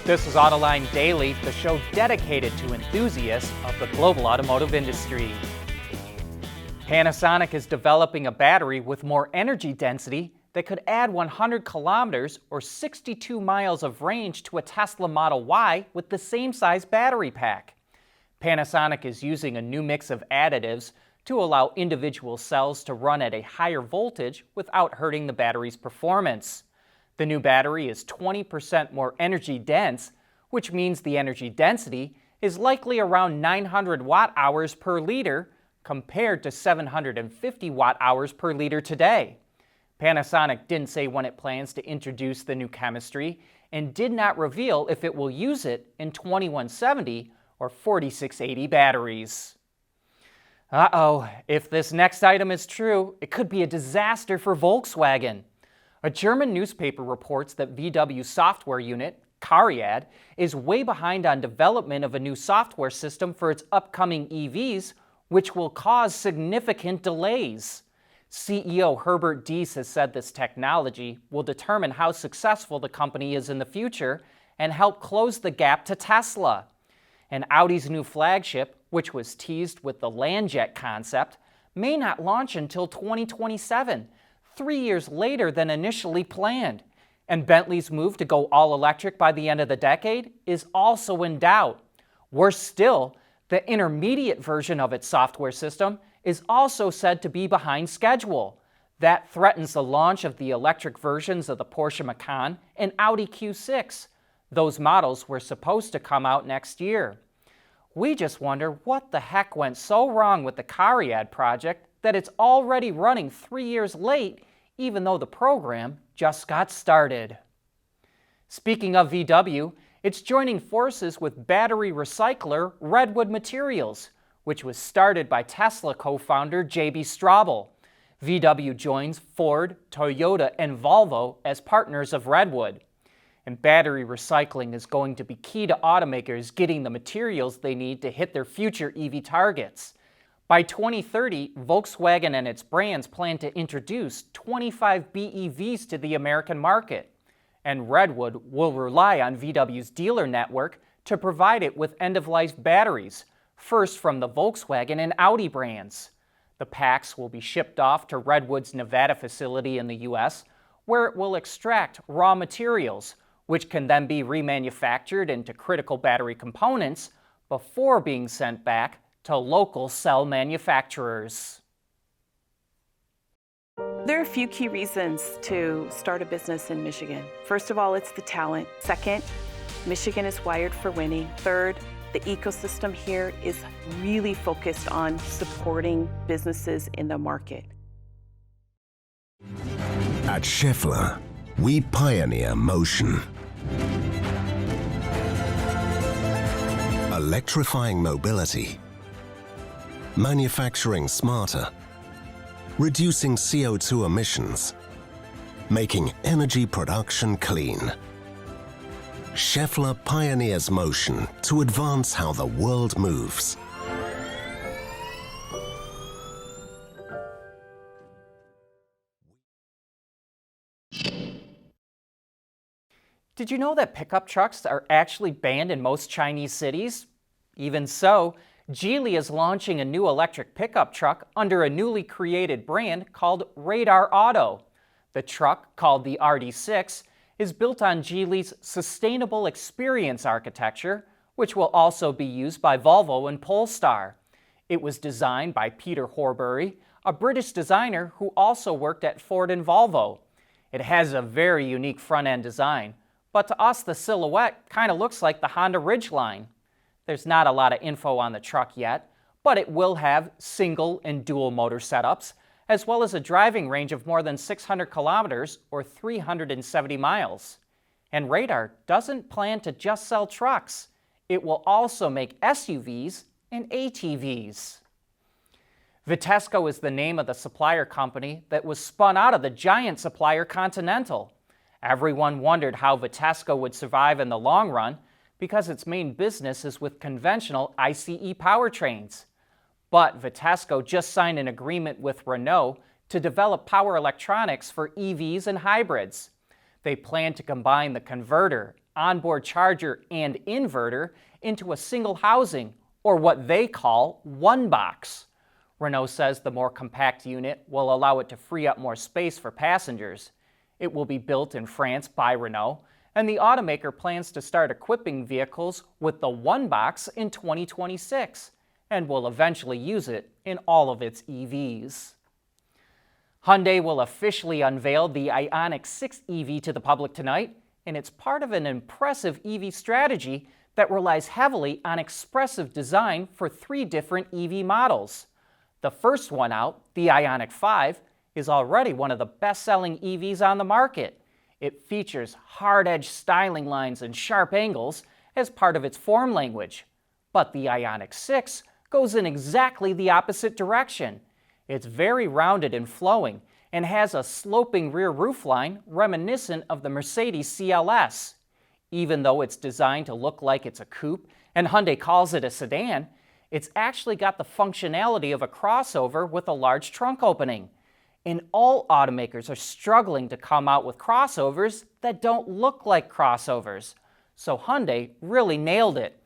This is Autoline Daily, the show dedicated to enthusiasts of the global automotive industry. Panasonic is developing a battery with more energy density that could add 100 kilometers or 62 miles of range to a Tesla Model Y with the same size battery pack. Panasonic is using a new mix of additives to allow individual cells to run at a higher voltage without hurting the battery's performance. The new battery is 20% more energy dense, which means the energy density is likely around 900 watt-hours per liter compared to 750 watt-hours per liter today. Panasonic didn't say when it plans to introduce the new chemistry and did not reveal if it will use it in 2170 or 4680 batteries. If this next item is true, it could be a disaster for Volkswagen. A German newspaper reports that VW's software unit, Cariad, is way behind on development of a new software system for its upcoming EVs, which will cause significant delays. CEO Herbert Diess has said this technology will determine how successful the company is in the future and help close the gap to Tesla. And Audi's new flagship, which was teased with the Landjet concept, may not launch until 2027, 3 years later than initially planned. And Bentley's move to go all-electric by the end of the decade is also in doubt. Worse still, the intermediate version of its software system is also said to be behind schedule. That threatens the launch of the electric versions of the Porsche Macan and Audi Q6. Those models were supposed to come out next year. We just wonder what the heck went so wrong with the Cariad project that it's already running 3 years late, even though the program just got started. Speaking of VW, it's joining forces with battery recycler Redwood Materials, which was started by Tesla co-founder J.B. Straubel. VW joins Ford, Toyota, and Volvo as partners of Redwood. And battery recycling is going to be key to automakers getting the materials they need to hit their future EV targets. By 2030, Volkswagen and its brands plan to introduce 25 BEVs to the American market. And Redwood will rely on VW's dealer network to provide it with end-of-life batteries, first from the Volkswagen and Audi brands. The packs will be shipped off to Redwood's Nevada facility in the U.S., where it will extract raw materials, which can then be remanufactured into critical battery components before being sent back to local cell manufacturers. There are a few key reasons to start a business in Michigan. First of all, it's the talent. Second, Michigan is wired for winning. Third, the ecosystem here is really focused on supporting businesses in the market. At Schaeffler, we pioneer motion. Electrifying mobility, manufacturing smarter, reducing CO2 emissions, making energy production clean. Schaeffler pioneers motion to advance how the world moves. Did you know that pickup trucks are actually banned in most Chinese cities? Even so, Geely is launching a new electric pickup truck under a newly created brand called Radar Auto. The truck, called the RD6, is built on Geely's Sustainable Experience architecture, which will also be used by Volvo and Polestar. It was designed by Peter Horbury, a British designer who also worked at Ford and Volvo. It has a very unique front-end design, but to us the silhouette kind of looks like the Honda Ridgeline. There's not a lot of info on the truck yet, but it will have single and dual motor setups, as well as a driving range of more than 600 kilometers or 370 miles. And Radar doesn't plan to just sell trucks. It will also make SUVs and ATVs. Vitesco is the name of the supplier company that was spun out of the giant supplier Continental. Everyone wondered how Vitesco would survive in the long run because its main business is with conventional ICE powertrains. But Vitesco just signed an agreement with Renault to develop power electronics for EVs and hybrids. They plan to combine the converter onboard charger, and inverter into a single housing, or what they call one box. Renault says the more compact unit will allow it to free up more space for passengers. It will be built in France by Renault, and the automaker plans to start equipping vehicles with the one box in 2026, and will eventually use it in all of its EVs. Hyundai will officially unveil the IONIQ 6 EV to the public tonight, and it's part of an impressive EV strategy that relies heavily on expressive design for 3 different EV models. The first one out, the IONIQ 5, is already one of the best-selling EVs on the market. It features hard-edged styling lines and sharp angles as part of its form language. But the IONIQ 6 goes in exactly the opposite direction. It's very rounded and flowing and has a sloping rear roofline reminiscent of the Mercedes CLS. Even though it's designed to look like it's a coupe and Hyundai calls it a sedan, it's actually got the functionality of a crossover with a large trunk opening. And all automakers are struggling to come out with crossovers that don't look like crossovers. So Hyundai really nailed it.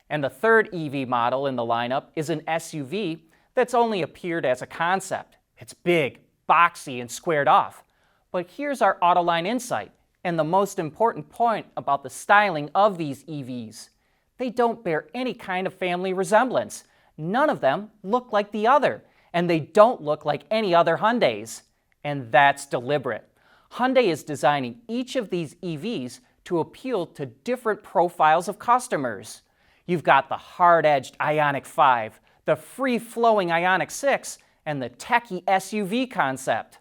And the third EV model in the lineup is an SUV that's only appeared as a concept. It's big, boxy, and squared off. But here's our Autoline insight, and the most important point about the styling of these EVs. They don't bear any kind of family resemblance. None of them look like the other, and they don't look like any other Hyundais. And that's deliberate. Hyundai is designing each of these EVs to appeal to different profiles of customers. You've got the hard-edged IONIQ 5, the free-flowing IONIQ 6, and the techie SUV concept.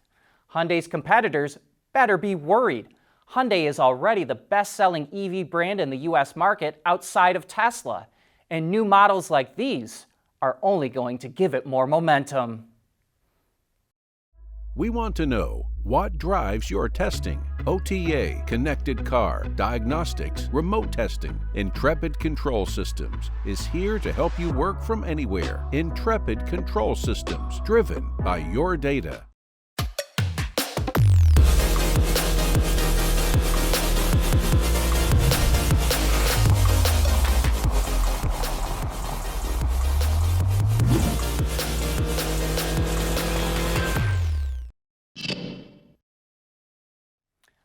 Hyundai's competitors better be worried. Hyundai is already the best-selling EV brand in the US market outside of Tesla, and new models like these are only going to give it more momentum. We want to know what drives your testing. OTA, connected car, diagnostics, remote testing. Intrepid Control Systems is here to help you work from anywhere. Intrepid Control Systems, driven by your data.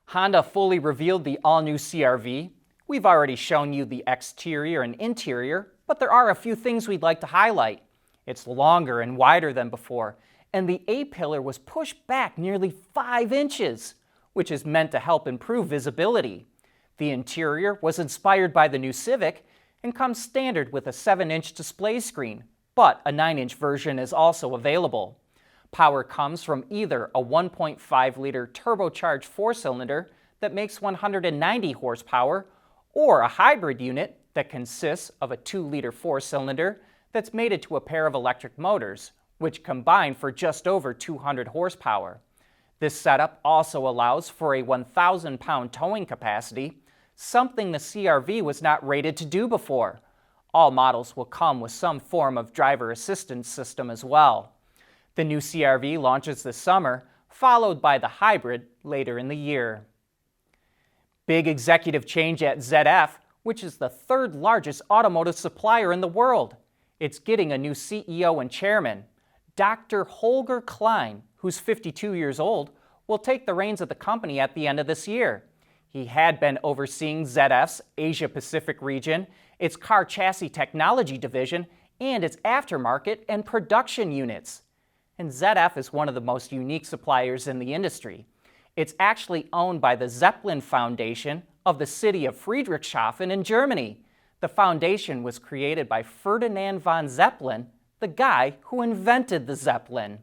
Honda fully revealed the all-new CR-V. We've already shown you the exterior and interior, but there are a few things we'd like to highlight. It's longer and wider than before, and the A-pillar was pushed back nearly 5 inches, which is meant to help improve visibility. The interior was inspired by the new Civic and comes standard with a 7-inch display screen, but a 9-inch version is also available. Power comes from either a 1.5-liter turbocharged 4-cylinder that makes 190 horsepower or a hybrid unit that consists of a 2-liter 4-cylinder that's mated to a pair of electric motors, which combine for just over 200 horsepower. This setup also allows for a 1,000-pound towing capacity, something the CR-V was not rated to do before. All models will come with some form of driver assistance system as well. The new CR-V launches this summer, followed by the hybrid later in the year. Big executive change at ZF, which is the 3rd largest automotive supplier in the world. It's getting a new CEO and chairman. Dr. Holger Klein, who's 52 years old, will take the reins of the company at the end of this year. He had been overseeing ZF's Asia-Pacific region, its car chassis technology division, and its aftermarket and production units. And ZF is one of the most unique suppliers in the industry. It's actually owned by the Zeppelin Foundation of the city of Friedrichshafen in Germany. The foundation was created by Ferdinand von Zeppelin, the guy who invented the Zeppelin.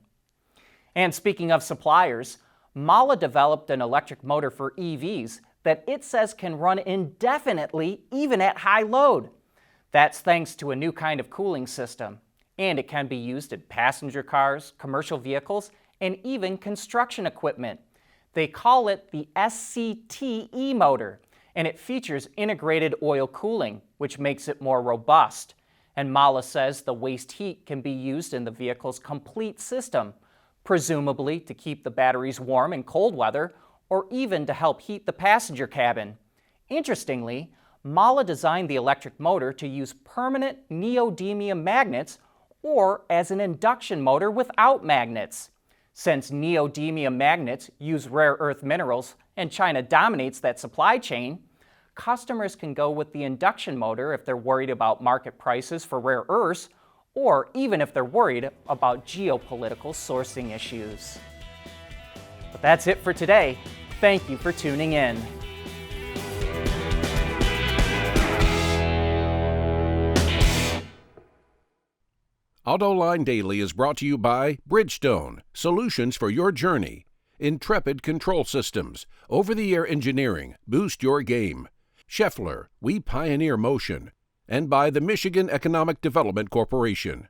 And speaking of suppliers, Mahle developed an electric motor for EVs that it says can run indefinitely even at high load. That's thanks to a new kind of cooling system. And it can be used in passenger cars, commercial vehicles, and even construction equipment. They call it the SCTE motor, and it features integrated oil cooling, which makes it more robust. And Mahle says the waste heat can be used in the vehicle's complete system, presumably to keep the batteries warm in cold weather, or even to help heat the passenger cabin. Interestingly, Mahle designed the electric motor to use permanent neodymium magnets or as an induction motor without magnets. Since neodymium magnets use rare earth minerals and China dominates that supply chain, customers can go with the induction motor if they're worried about market prices for rare earths, or even if they're worried about geopolitical sourcing issues. But that's it for today. Thank you for tuning in. Autoline Daily is brought to you by Bridgestone, solutions for your journey. Intrepid Control Systems, over-the-air engineering, boost your game. Scheffler, we pioneer motion. And by the Michigan Economic Development Corporation.